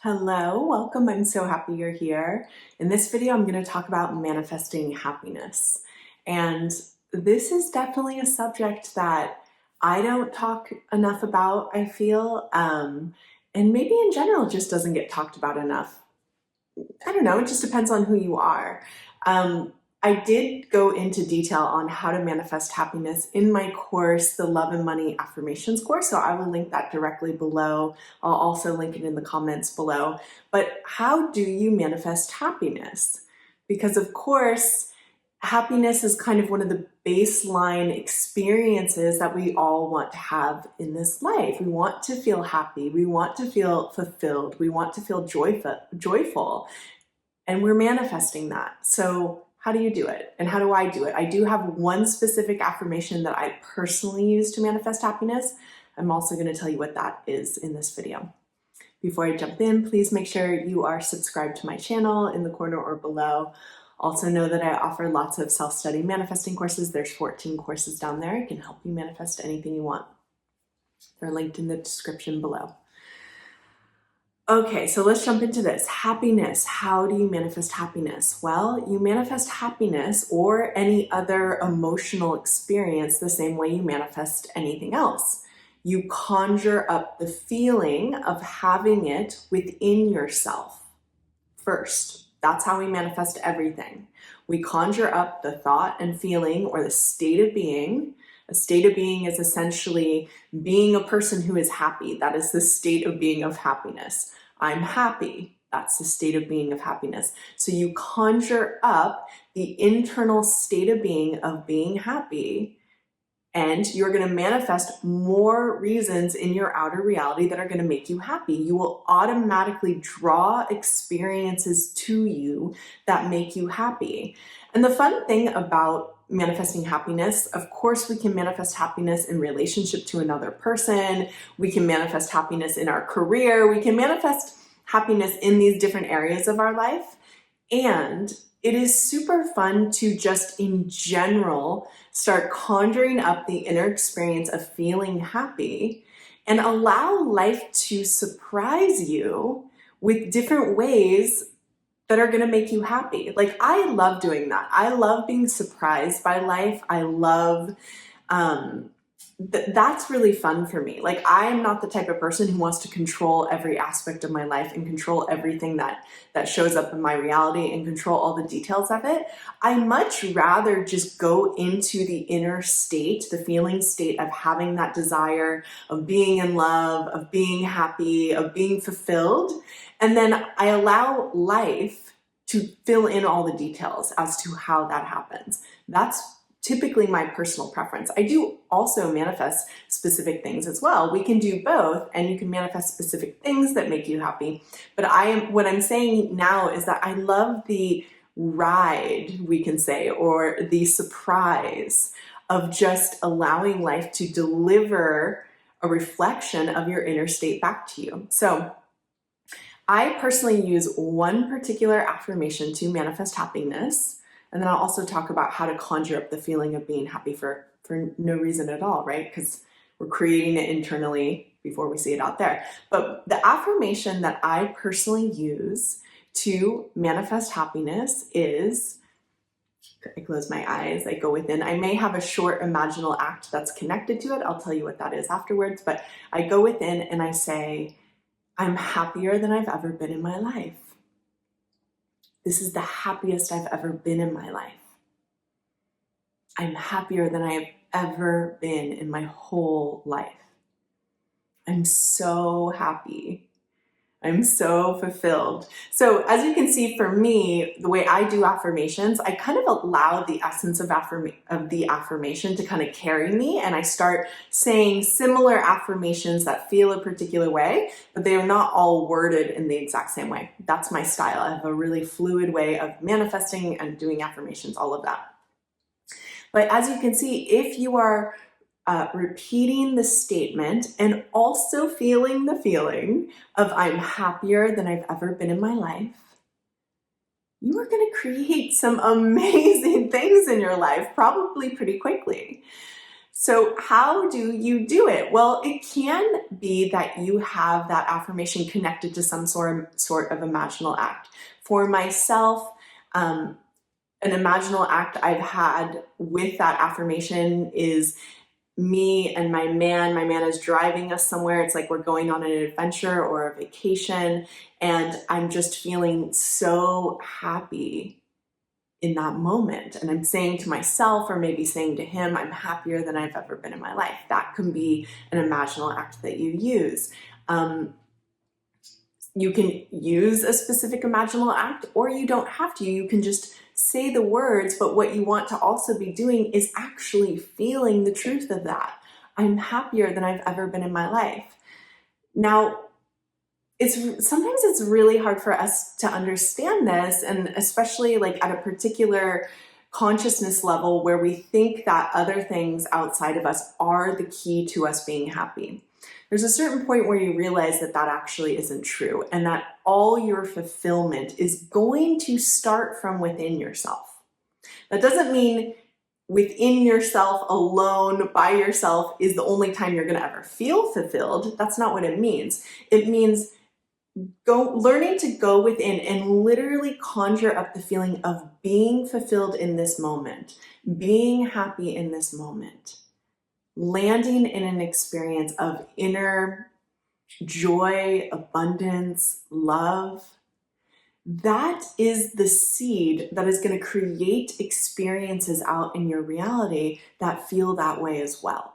Hello, welcome. I'm so happy you're here. In this video, I'm going to talk about manifesting happiness. And this is definitely a subject that I don't talk enough about, I feel, and maybe in general just doesn't get talked about enough. I don't know, it just depends on who you are. I did go into detail on how to manifest happiness in my course, the Love and Money Affirmations course, so I will link that directly below. I'll also link it in the comments below. But how do you manifest happiness? Because of course, happiness is kind of one of the baseline experiences that we all want to have in this life. We want to feel happy, we want to feel fulfilled, we want to feel joyful, and we're manifesting that. So how do you do it? And how do I do it? I do have one specific affirmation that I personally use to manifest happiness. I'm also going to tell you what that is in this video. Before I jump in, please make sure you are subscribed to my channel in the corner or below. Also know that I offer lots of self-study manifesting courses. There's 14 courses down there. I can help you manifest anything you want. They're linked in the description below. Okay, so let's jump into this. Happiness. How do you manifest happiness? Well, you manifest happiness or any other emotional experience the same way you manifest anything else. You conjure up the feeling of having it within yourself first. That's how we manifest everything. We conjure up the thought and feeling or the state of being. A state of being is essentially being a person who is happy. That is the state of being of happiness. I'm happy. That's the state of being of happiness. So you conjure up the internal state of being happy, and you're going to manifest more reasons in your outer reality that are going to make you happy. You will automatically draw experiences to you that make you happy. And the fun thing about manifesting happiness, of course, we can manifest happiness in relationship to another person. We can manifest happiness in our career. We can manifest happiness in these different areas of our life. And it is super fun to just in general start conjuring up the inner experience of feeling happy and allow life to surprise you with different ways that are going to make you happy. Like, I love doing that. I love being surprised by life. I love, that's really fun for me. Like, I am not the type of person who wants to control every aspect of my life and control everything that shows up in my reality and control all the details of it. I much rather just go into the inner state, the feeling state of having that desire, of being in love, of being happy, of being fulfilled. And then I allow life to fill in all the details as to how that happens. That's typically my personal preference. I do also manifest specific things as well. We can do both, and you can manifest specific things that make you happy. But what I'm saying now is that I love the ride, we can say, or the surprise of just allowing life to deliver a reflection of your inner state back to you. So I personally use one particular affirmation to manifest happiness, and then I'll also talk about how to conjure up the feeling of being happy for no reason at all, right? Because we're creating it internally before we see it out there. But the affirmation that I personally use to manifest happiness is, I close my eyes, I go within. I may have a short imaginal act that's connected to it. I'll tell you what that is afterwards, but I go within and I say, I'm happier than I've ever been in my life. This is the happiest I've ever been in my life. I'm happier than I have ever been in my whole life. I'm so happy. I'm so fulfilled. So as you can see, for me, the way I do affirmations, I kind of allow the essence of the affirmation to kind of carry me, and I start saying similar affirmations that feel a particular way, but they are not all worded in the exact same way. That's my style. I have a really fluid way of manifesting and doing affirmations, all of that. But as you can see, if you are repeating the statement and also feeling the feeling of I'm happier than I've ever been in my life, you are going to create some amazing things in your life, probably pretty quickly. So how do you do it? Well, it can be that you have that affirmation connected to some sort of imaginal act. For myself, an imaginal act I've had with that affirmation is me and my man. My man is driving us somewhere. It's like we're going on an adventure or a vacation, and I'm just feeling so happy in that moment. And I'm saying to myself, or maybe saying to him, I'm happier than I've ever been in my life. That can be an imaginal act that you use. You can use a specific imaginal act, or you don't have to. You can just say the words, but what you want to also be doing is actually feeling the truth of that. I'm happier than I've ever been in my life. Now, sometimes it's really hard for us to understand this, and especially like at a particular consciousness level where we think that other things outside of us are the key to us being happy. There's a certain point where you realize that that actually isn't true, and that all your fulfillment is going to start from within yourself. That doesn't mean within yourself alone by yourself is the only time you're going to ever feel fulfilled. That's not what it means. It means learning to go within and literally conjure up the feeling of being fulfilled in this moment, being happy in this moment, landing in an experience of inner joy, abundance, love. That is the seed that is going to create experiences out in your reality that feel that way as well.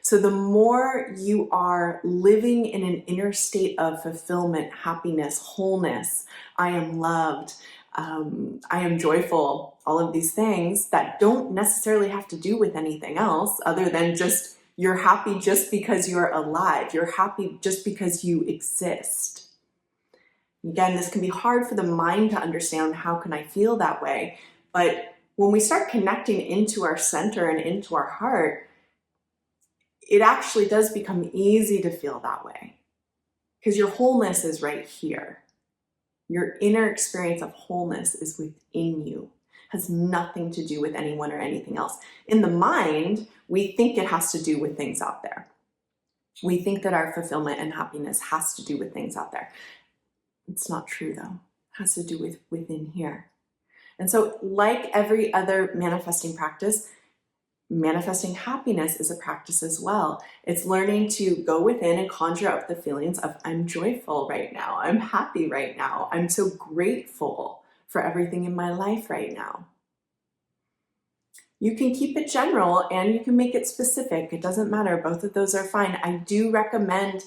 So the more you are living in an inner state of fulfillment, happiness, wholeness, I am loved, I am joyful, all of these things that don't necessarily have to do with anything else other than just you're happy just because you're alive. You're happy just because you exist. Again, this can be hard for the mind to understand. How can I feel that way? But when we start connecting into our center and into our heart, it actually does become easy to feel that way because your wholeness is right here. Your inner experience of wholeness is within you. It has nothing to do with anyone or anything else. In the mind, we think it has to do with things out there. We think that our fulfillment and happiness has to do with things out there. It's not true though. It has to do with within here. And so like every other manifesting practice, manifesting happiness is a practice as well. It's learning to go within and conjure up the feelings of I'm joyful right now. I'm happy right now. I'm so grateful for everything in my life right now. You can keep it general and you can make it specific. It doesn't matter. Both of those are fine. I do recommend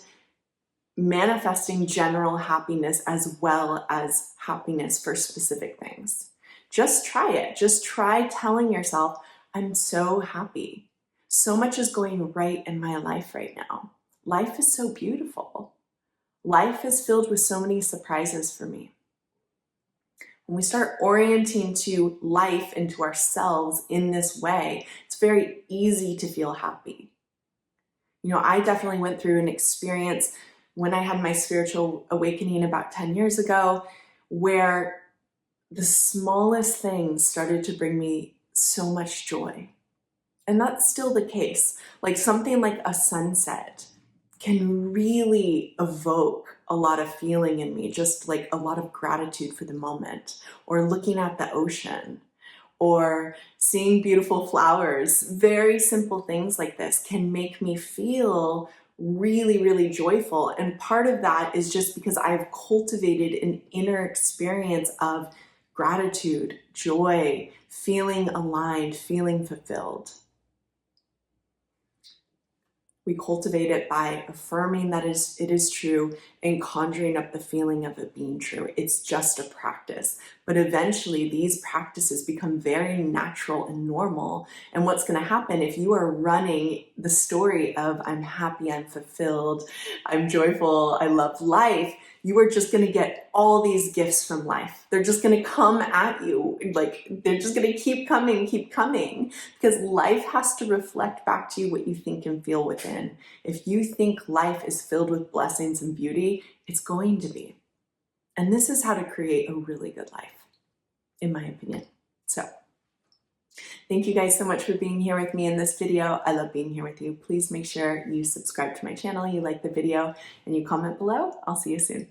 manifesting general happiness as well as happiness for specific things. Just try it. Just try telling yourself, I'm so happy. So much is going right in my life right now. Life is so beautiful. Life is filled with so many surprises for me. When we start orienting to life and to ourselves in this way, it's very easy to feel happy. You know, I definitely went through an experience when I had my spiritual awakening about 10 years ago, where the smallest things started to bring me so much joy. And that's still the case. Like something like a sunset can really evoke a lot of feeling in me, just like a lot of gratitude for the moment, or looking at the ocean, or seeing beautiful flowers. Very simple things like this can make me feel really, really joyful. And part of that is just because I've cultivated an inner experience of gratitude, joy, feeling aligned, feeling fulfilled. We cultivate it by affirming that it is true and conjuring up the feeling of it being true. It's just a practice. But eventually these practices become very natural and normal. And what's going to happen if you are running the story of I'm happy, I'm fulfilled, I'm joyful, I love life, you are just going to get all these gifts from life. They're just going to come at you. Like they're just going to keep coming, because life has to reflect back to you what you think and feel within. If you think life is filled with blessings and beauty, it's going to be. And this is how to create a really good life, in my opinion. So Thank you guys so much for being here with me in this video. I love being here with you. Please make sure you subscribe to my channel, you like the video, and you comment below. I'll see you soon.